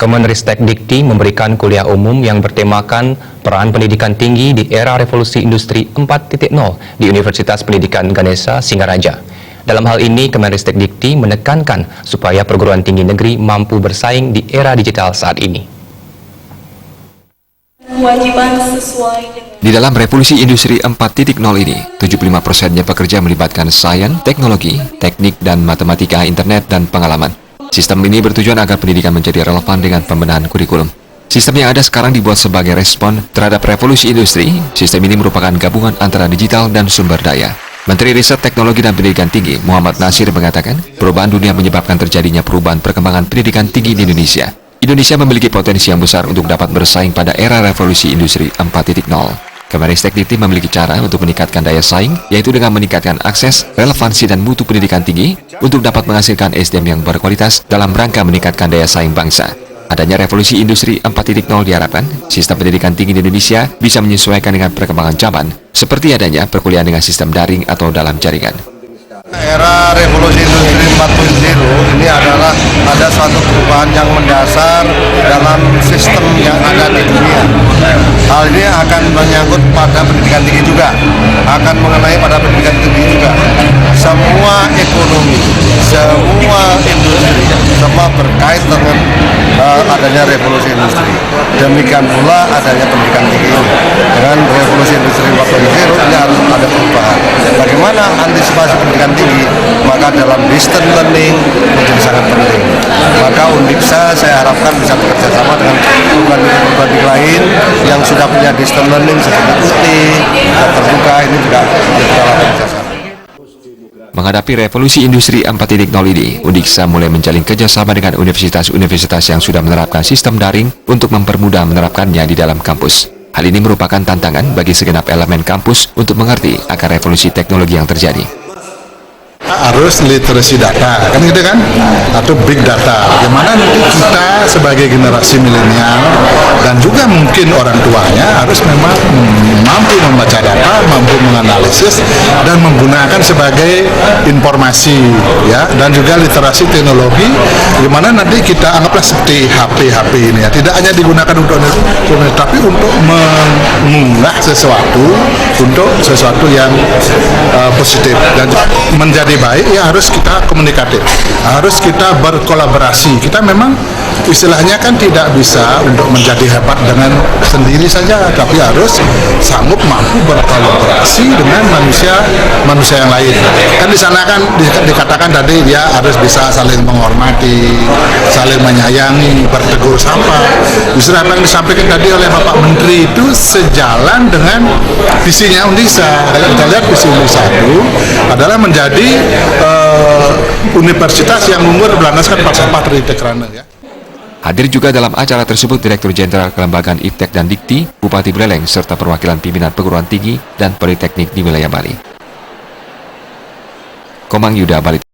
Kemenristek Dikti memberikan kuliah umum yang bertemakan peran pendidikan tinggi di era revolusi industri 4.0 di Universitas Pendidikan Ganesha Singaraja. Dalam hal ini, Kemenristek Dikti menekankan supaya perguruan tinggi negeri mampu bersaing di era digital saat ini. Di dalam revolusi industri 4.0 ini, 75%-nya pekerja melibatkan sains, teknologi, teknik, dan matematika, internet, dan pengalaman. Sistem ini bertujuan agar pendidikan menjadi relevan dengan pembenahan kurikulum. Sistem yang ada sekarang dibuat sebagai respon terhadap revolusi industri. Sistem ini merupakan gabungan antara digital dan sumber daya. Menteri Riset, Teknologi, dan Pendidikan Tinggi, Muhammad Nasir, mengatakan, perubahan dunia menyebabkan terjadinya perubahan perkembangan pendidikan tinggi di Indonesia. Indonesia memiliki potensi yang besar untuk dapat bersaing pada era revolusi industri 4.0. Kemenristek Dikti memiliki cara untuk meningkatkan daya saing, yaitu dengan meningkatkan akses, relevansi, dan mutu pendidikan tinggi untuk dapat menghasilkan SDM yang berkualitas dalam rangka meningkatkan daya saing bangsa. Adanya revolusi industri 4.0 diharapkan, sistem pendidikan tinggi di Indonesia bisa menyesuaikan dengan perkembangan zaman, seperti adanya perkuliahan dengan sistem daring atau dalam jaringan. Era revolusi industri 4.0 ini adalah ada suatu perubahan yang mendasar dalam sistem yang ada di dunia. Hal ini akan menyangkut pada pendidikan tinggi juga, akan mengenai pada pendidikan tinggi juga. Semua ekonomi, semua industri, semua berkait dengan adanya revolusi industri. Demikian pula adanya pendidikan tinggi ini. Dengan revolusi industri 4.0 ini harus ada perubahan. Bagaimana antisipasi pendidikan tinggi? Maka dalam distance learning menjadi sangat penting. Maka Undiksa saya harapkan bisa bekerja sama dengan perguruan tinggi lain yang sudah punya distance learning seperti UTI, terbuka, ini juga lakukan kerjasama. Menghadapi revolusi industri 4.0 ini, Undiksa mulai menjalin kerjasama dengan universitas-universitas yang sudah menerapkan sistem daring untuk mempermudah menerapkannya di dalam kampus. Hal ini merupakan tantangan bagi segenap elemen kampus untuk mengerti akar revolusi teknologi yang terjadi. Harus literasi data, kan gitu kan? Atau big data. Bagaimana nanti kita sebagai generasi milenial dan juga mungkin orang tuanya harus memang mampu membaca data, mampu menganalisis dan menggunakan sebagai informasi, ya. Dan juga literasi teknologi, bagaimana nanti kita anggaplah seperti HP ini, ya. Tidak hanya digunakan untuk tapi untuk mengunggah sesuatu, untuk sesuatu yang positif dan menjadi baik, ya harus kita komunikatif, harus kita berkolaborasi. Kita memang istilahnya kan tidak bisa untuk menjadi hebat dengan sendiri saja, tapi harus sanggup mampu berkolaborasi dengan manusia yang lain. Kan di sana kan dikatakan tadi dia harus bisa saling menghormati, saling menyayangi, bertegur sapa. Justru apa yang disampaikan tadi oleh Bapak Menteri itu sejalan dengan visinya Undiksa. Kita lihat visi Undiksa itu adalah menjadi universitas yang unggul berlandaskan falsafah Tritekrana, ya. Hadir juga dalam acara tersebut Direktur Jenderal Kelembagaan Iptek dan Dikti, Bupati Buleleng, serta perwakilan pimpinan perguruan tinggi dan politeknik di wilayah Bali. Komang Yuda, Bali.